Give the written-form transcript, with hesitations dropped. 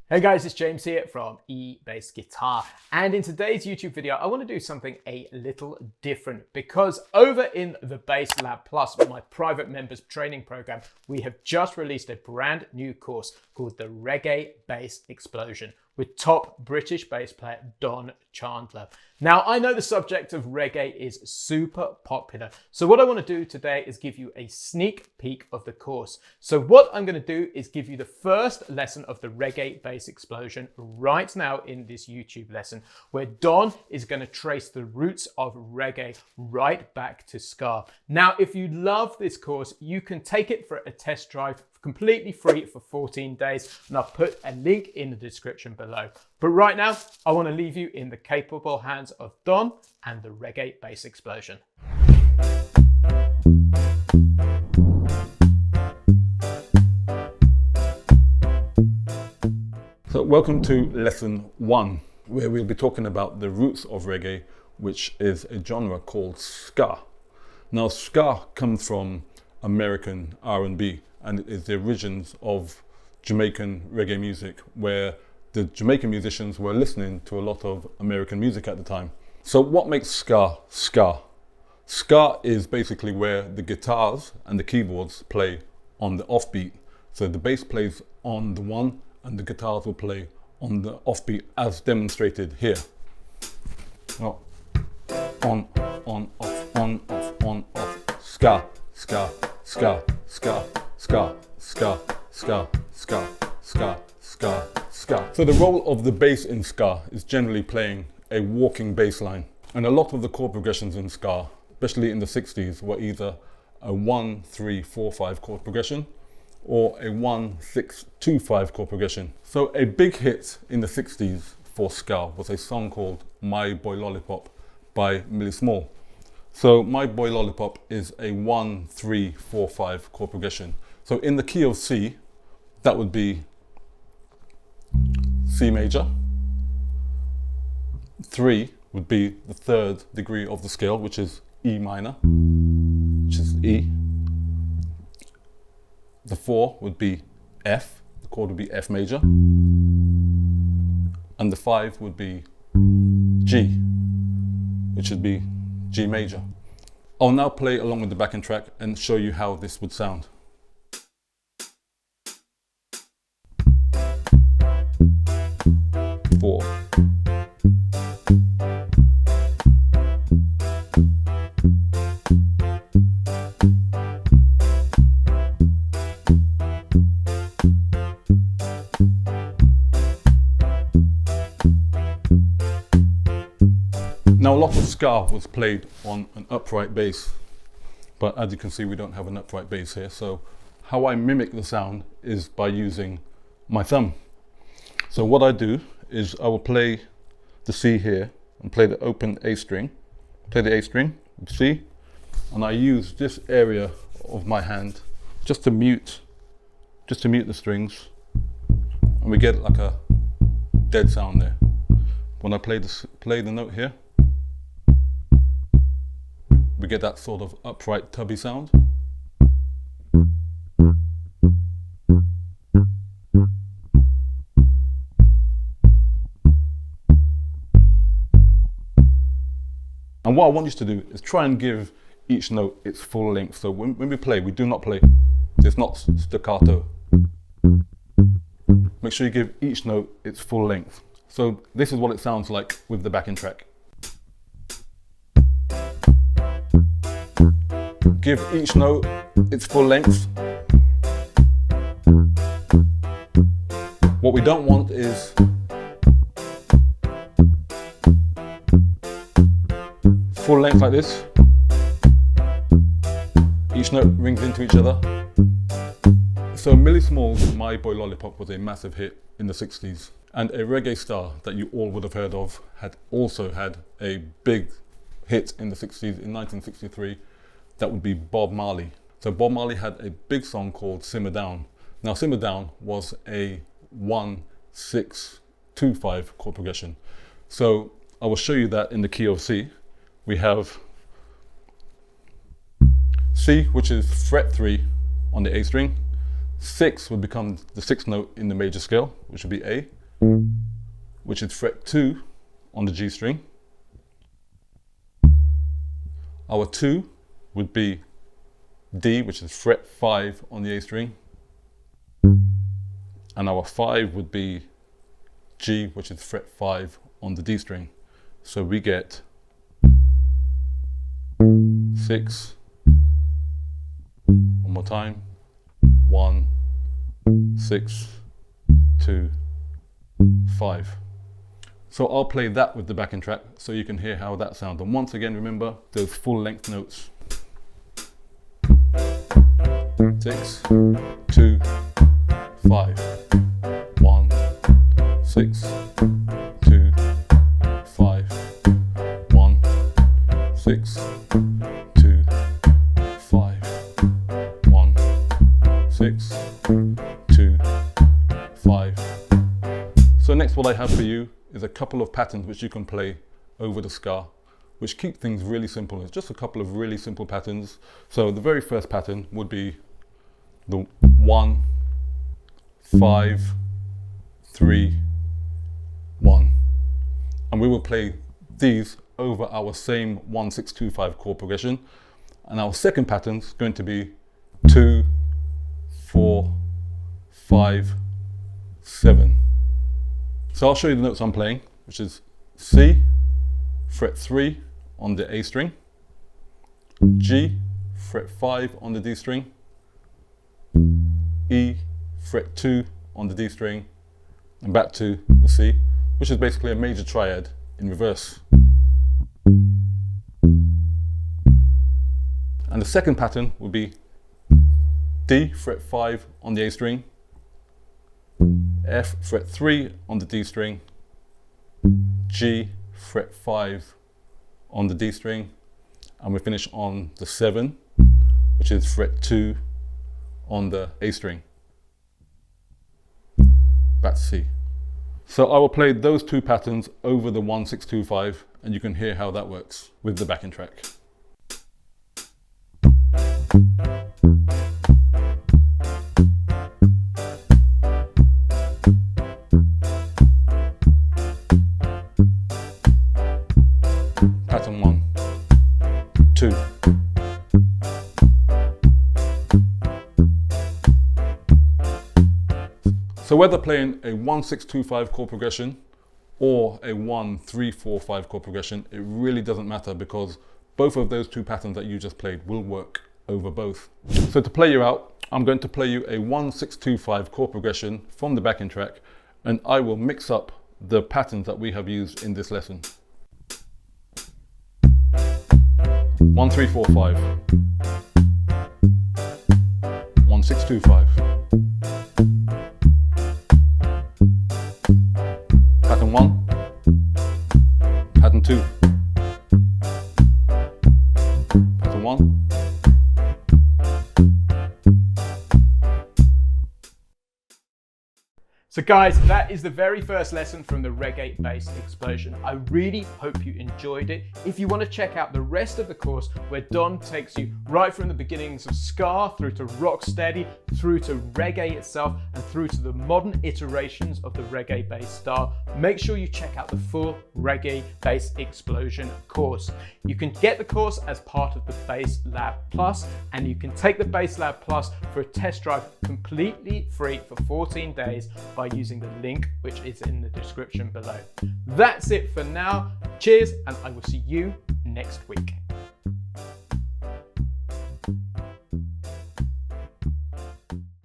Hey guys, it's James here from eBassGuitar, and in today's YouTube video I want to do something a little different because over in the Bass Lab Plus, my private members training program, we have just released a brand new course called the Reggae Bass Explosion with top British bass player Don Chandler. Now, I know the subject of reggae is super popular, so what I want to do today is give you a sneak peek of the course. So what I'm going to do is give you the first lesson of the Reggae Bass Explosion right now in this YouTube lesson, where Don is going to trace the roots of reggae right back to ska. Now, if you love this course, you can take it for a test drive completely free for 14 days, and I'll put a link in the description below. But right now, I want to leave you in the capable hands of Don and the Reggae Bass Explosion. So welcome to lesson 1, where we'll be talking about the roots of reggae, which is a genre called ska. Now, ska comes from American R&B, and it is the origins of Jamaican reggae music, where the Jamaican musicians were listening to a lot of American music at the time. So what makes ska ska? Ska is basically where the guitars and the keyboards play on the offbeat. So the bass plays on the one and the guitars will play on the offbeat, as demonstrated here. Oh. On, off, on, off. Ska, ska, ska, ska, ska, ska, ska, ska, ska, ska, ska. So the role of the bass in ska is generally playing a walking bass line. And a lot of the chord progressions in ska, especially in the 60s, were either a 1, 3, 4, 5 chord progression or a 1, 6, 2, 5 chord progression. So a big hit in the 60s for ska was a song called My Boy Lollipop by Millie Small. So My Boy Lollipop is a 1, 3, 4, 5 chord progression. So in the key of C, that would be C major. 3 would be the 3rd degree of the scale, which is E minor, which is E. The 4 would be F, the chord would be F major. And the 5 would be G, which would be G major. I'll now play along with the backing track and show you how this would sound. Four. Now, a lot of ska was played on an upright bass, but as you can see, we don't have an upright bass here. So how I mimic the sound is by using my thumb. So what I do is I will play the C here and play the open A string, play the A string, C, and I use this area of my hand just to mute the strings, and we get like a dead sound there. When I play the note here, we get that sort of upright tubby sound. And what I want you to do is try and give each note its full length. So when we play, we do not play, it's not staccato. Make sure you give each note its full length. So this is what it sounds like with the backing track. Give each note its full length. What we don't want is full length like this. Each note rings into each other. So Millie Small's My Boy Lollipop was a massive hit in the 60s, and a reggae star that you all would have heard of had also had a big hit in the 60s in 1963. That would be Bob Marley. So Bob Marley had a big song called Simmer Down. Now Simmer Down was a 1, 6, 2, 5 chord progression. So I will show you that in the key of C. We have C, which is fret 3 on the A string. 6 would become the 6th note in the major scale, which would be A. which is fret 2 on the G string. Our 2 would be D, which is fret 5 on the A string. And our 5 would be G, which is fret 5 on the D string. So we get 6, one more time, 1, 6, 2, 5. So I'll play that with the backing track so you can hear how that sounds. And once again, remember those full length notes. 6, 2, 5, 1, 6, 2, 5, 1, 6, 2, 5, 1, 6, 2, 5. So next what I have for you is a couple of patterns which you can play over the ska, which keep things really simple. It's just a couple of really simple patterns. So the very first pattern would be the 1, 5, 3, 1. And we will play these over our same 1, 6, 2, 5 chord progression. And our second pattern is going to be 2, 4, 5, 7. So I'll show you the notes I'm playing, which is C, fret 3 on the A string, G, fret 5 on the D string, E, fret 2 on the D string, and back to the C, which is basically a major triad in reverse. And the second pattern will be D, fret 5 on the A string, F, fret 3 on the D string, G, fret 5 on the D string, and we finish on the 7, which is fret 2 on the A string. Back to C. So I will play those two patterns over the 1, 6, 2, 5, and you can hear how that works with the backing track. Pattern 1, 2. So whether playing a 1, 6, 2, 5 chord progression or a 1, 3, 4, 5 chord progression, it really doesn't matter because both of those two patterns that you just played will work over both. So to play you out, I'm going to play you a 1, 6, 2, 5 chord progression from the backing track, and I will mix up the patterns that we have used in this lesson. 1, 3, 4, 5. 1, 6, 2, 5. Pattern 1. Pattern 2. Pattern 1. So guys, that is the very first lesson from the Reggae Bass Explosion. I really hope you enjoyed it. If you want to check out the rest of the course where Don takes you right from the beginnings of ska through to rocksteady, through to reggae itself, and through to the modern iterations of the reggae bass style, make sure you check out the full Reggae Bass Explosion course. You can get the course as part of the Bass Lab Plus, and you can take the Bass Lab Plus for a test drive completely free for 14 days by using the link which is in the description below. That's it for now. Cheers, and I will see you next week.